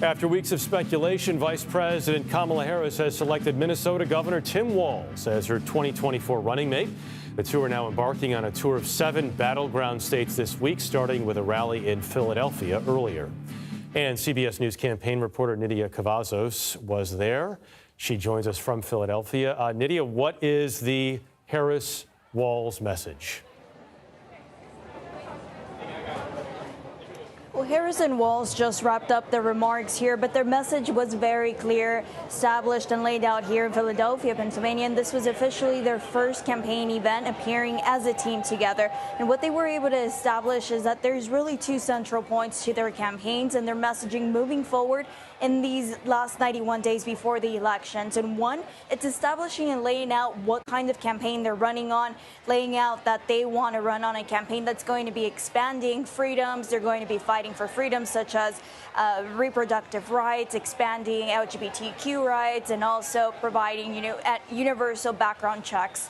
After weeks of speculation, Vice President Kamala Harris has selected Minnesota Governor Tim Walz as her 2024 running mate. The two are now embarking on a tour of 7 battleground states this week, starting with a rally in Philadelphia earlier. And CBS News campaign reporter Nidia Cavazos was there. She joins us from Philadelphia. Nidia, what is the Harris-Walz message? Well, Harris and Walz just wrapped up their remarks here, but their message was very clear, established and laid out here in Philadelphia, Pennsylvania. And this was officially their first campaign event appearing as a team together. And what they were able to establish is that there's really 2 central points to their campaigns and their messaging moving forward in these last 91 days before the elections. And one, it's establishing and laying out what kind of campaign they're running on, laying out that they want to run on a campaign that's going to be expanding freedoms. They're going to be fighting for freedoms such as reproductive rights, expanding LGBTQ rights, and also providing, universal background checks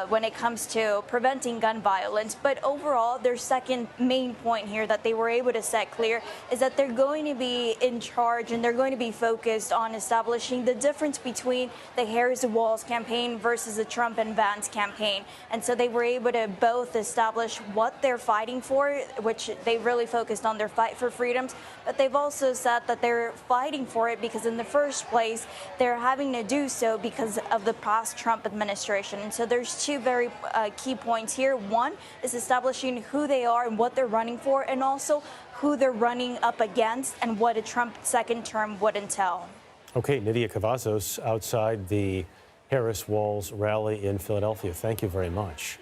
when it comes to preventing gun violence. But overall, their second main point here that they were able to set clear is that they're going to be in charge and they're going to be focused on establishing the difference between the Harris-Walz campaign versus the Trump and Vance campaign. And so they were able to both establish what they're fighting for, which they really focused on their fight for freedoms, but they've also said that they're fighting for it because in the first place, they're having to do so because of the past Trump administration. And so there's 2 very key points here. One is establishing who they are and what they're running for, and also who they're running up against and what a Trump second term would entail. Okay, Nidia Cavazos outside the Harris-Walz rally in Philadelphia. Thank you very much.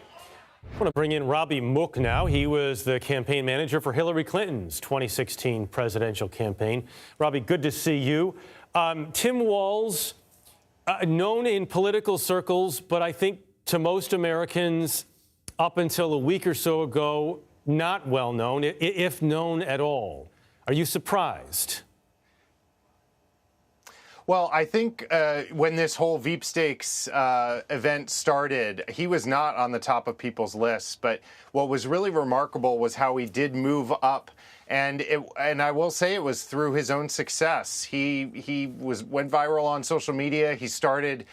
I want to bring in Robby Mook now. He was the campaign manager for Hillary Clinton's 2016 presidential campaign. Robby, good to see you. Tim Walz, known in political circles, but I think to most Americans, up until a week or so ago, not well known, if known at all. Are you surprised? Well, I think when this whole Veep Stakes event started, he was not on the top of people's lists. But what was really remarkable was how he did move up. And I will say it was through his own success. He went viral on social media. He started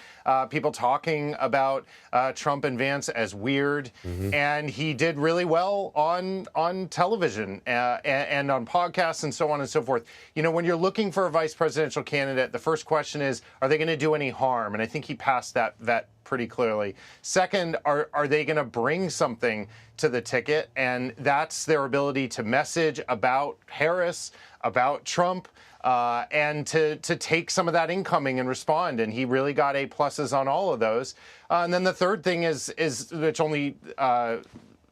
people talking about Trump and Vance as weird, and he did really well on television and on podcasts and so on and so forth. You know, when you're looking for a vice presidential candidate, the first question is, are they going to do any harm? And I think he passed that pretty clearly. Second, are they going to bring something to the ticket? And that's their ability to message about Harris, about Trump, and to take some of that incoming and respond. And he really got A+ on all of those. And then the third thing is which only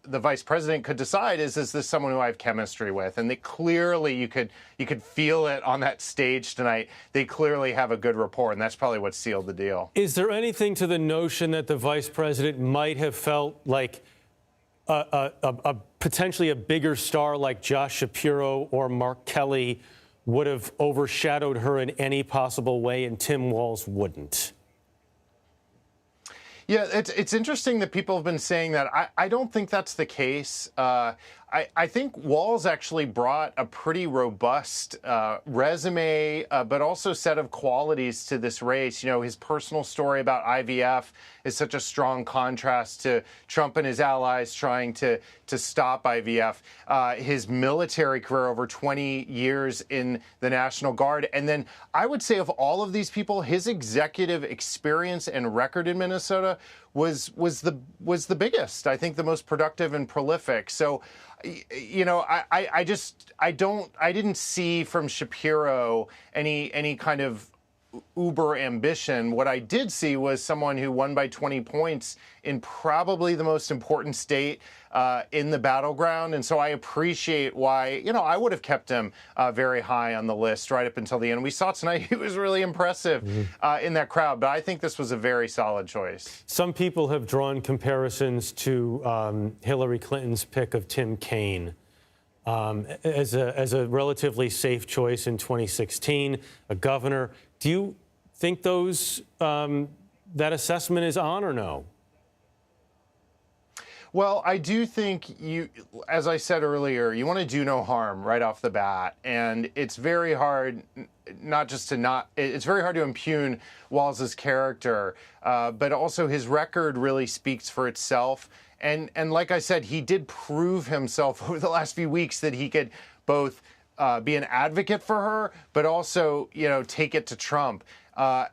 the vice president could decide is this someone who I have chemistry with? And they clearly, you could feel it on that stage tonight. They clearly have a good rapport, and that's probably what sealed the deal. Is there anything to the notion that the vice president might have felt like potentially a bigger star like Josh Shapiro or Mark Kelly would have overshadowed her in any possible way, and Tim Walz wouldn't? Yeah, it's interesting that people have been saying that. I don't think that's the case. I think Walz actually brought a pretty robust resume, but also set of qualities to this race. You know, his personal story about IVF is such a strong contrast to Trump and his allies trying to stop IVF. His military career, over 20 years in the National Guard. And then I would say of all of these people, his executive experience and record in Minnesota was the biggest. I think the most productive and prolific. So, you know, I didn't see from Shapiro any kind of uber ambition. What I did see was someone who won by 20 points in probably the most important state in the battleground. And so I appreciate why, you know, I would have kept him very high on the list right up until the end. We saw tonight he was really impressive in that crowd, but I think this was a very solid choice. Some people have drawn comparisons to Hillary Clinton's pick of Tim Kaine as a relatively safe choice in 2016, a governor. Do you think that assessment is on or no? Well, I do think as I said earlier, you want to do no harm right off the bat. And it's very hard it's very hard to impugn Walz's character, but also his record really speaks for itself. And like I said, he did prove himself over the last few weeks that he could both be an advocate for her, but also, take it to Trump. I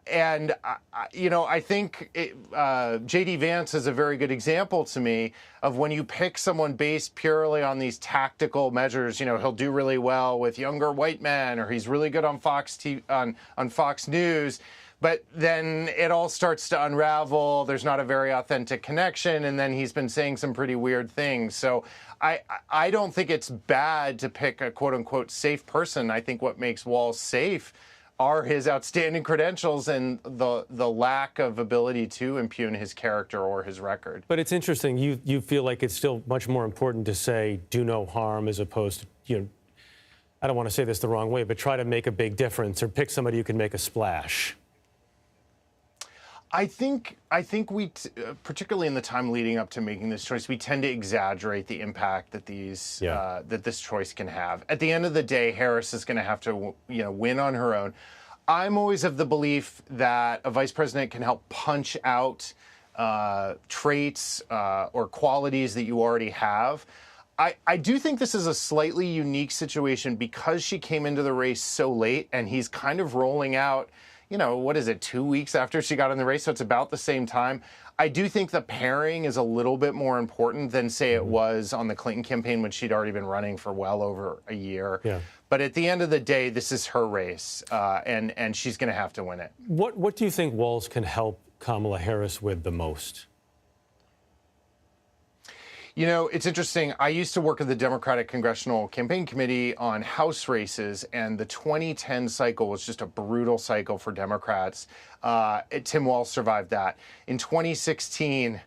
think J.D. Vance is a very good example to me of when you pick someone based purely on these tactical measures. He'll do really well with younger white men, or he's really good on Fox News. But then it all starts to unravel. There's not a very authentic connection. And then he's been saying some pretty weird things. So I don't think it's bad to pick a quote unquote safe person. I think what makes Walz safe are his outstanding credentials and the lack of ability to impugn his character or his record. But it's interesting. You feel like it's still much more important to say do no harm as opposed to, I don't want to say this the wrong way, but try to make a big difference or pick somebody who can make a splash. I think we, particularly in the time leading up to making this choice, we tend to exaggerate the impact that that this choice can have. At the end of the day, Harris is going to have to, win on her own. I'm always of the belief that a vice president can help punch out traits or qualities that you already have. I do think this is a slightly unique situation because she came into the race so late, and he's kind of rolling out, 2 weeks after she got in the race, so it's about the same time. I do think the pairing is a little bit more important than, say, it was on the Clinton campaign when she'd already been running for well over a year. Yeah. But at the end of the day, this is her race, and she's going to have to win it. What do you think Walz can help Kamala Harris with the most? It's interesting. I used to work at the Democratic Congressional Campaign Committee on House races, and the 2010 cycle was just a brutal cycle for Democrats. Tim Walz survived that. In 2016,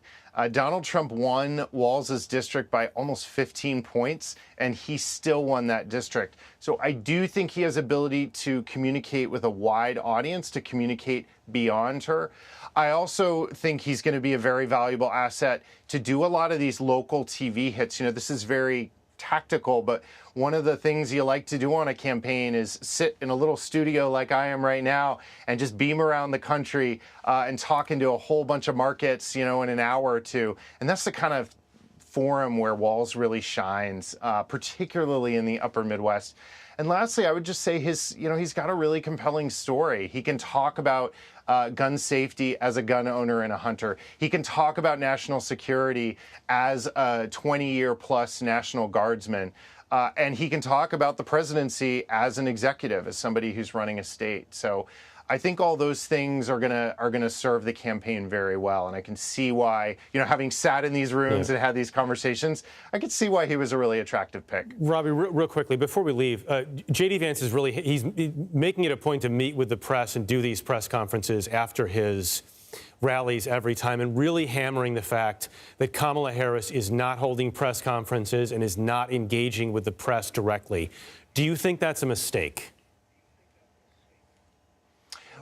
Donald Trump won Walz's district by almost 15 points, and he still won that district. So I do think he has ability to communicate with a wide audience, to communicate beyond her. I also think he's going to be a very valuable asset to do a lot of these local TV hits. This is very tactical, but one of the things you like to do on a campaign is sit in a little studio like I am right now and just beam around the country and talk into a whole bunch of markets, in an hour or two. And that's the kind of forum where Walz really shines, particularly in the upper Midwest. And lastly, I would just say he's got a really compelling story. He can talk about gun safety as a gun owner and a hunter. He can talk about national security as a 20-year-plus National Guardsman. And he can talk about the presidency as an executive, as somebody who's running a state. So I think all those things are gonna serve the campaign very well. And I can see why, having sat in these rooms and had these conversations, I could see why he was a really attractive pick. Robbie, real quickly, before we leave, J.D. Vance is he's making it a point to meet with the press and do these press conferences after his rallies every time, and really hammering the fact that Kamala Harris is not holding press conferences and is not engaging with the press directly. Do you think that's a mistake?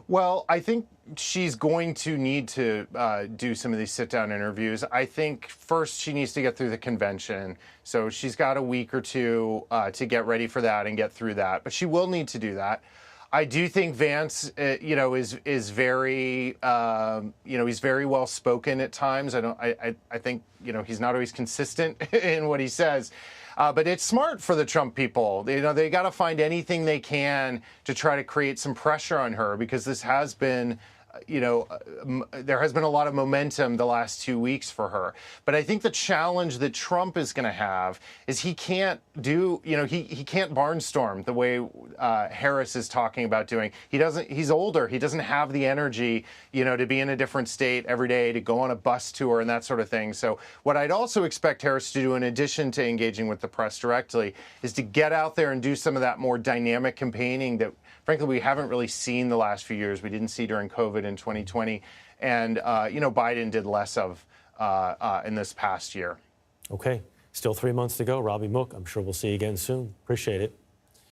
Well, I think she's going to need to do some of these sit-down interviews. I think first she needs to get through the convention. So she's got a week or two to get ready for that and get through that. But she will need to do that. I do think Vance, is very, he's very well spoken at times. I think, he's not always consistent in what he says. But it's smart for the Trump people. They got to find anything they can to try to create some pressure on her, because this has been, there has been a lot of momentum the last 2 weeks for her. But I think the challenge that Trump is going to have is he can't do, he can't barnstorm the way Harris is talking about doing. He's older. He doesn't have the energy, to be in a different state every day, to go on a bus tour and that sort of thing. So what I'd also expect Harris to do, in addition to engaging with the press directly, is to get out there and do some of that more dynamic campaigning that, frankly, we haven't really seen the last few years. We didn't see during COVID in 2020. And, Biden did less of in this past year. Okay. Still 3 months to go. Robby Mook, I'm sure we'll see you again soon. Appreciate it.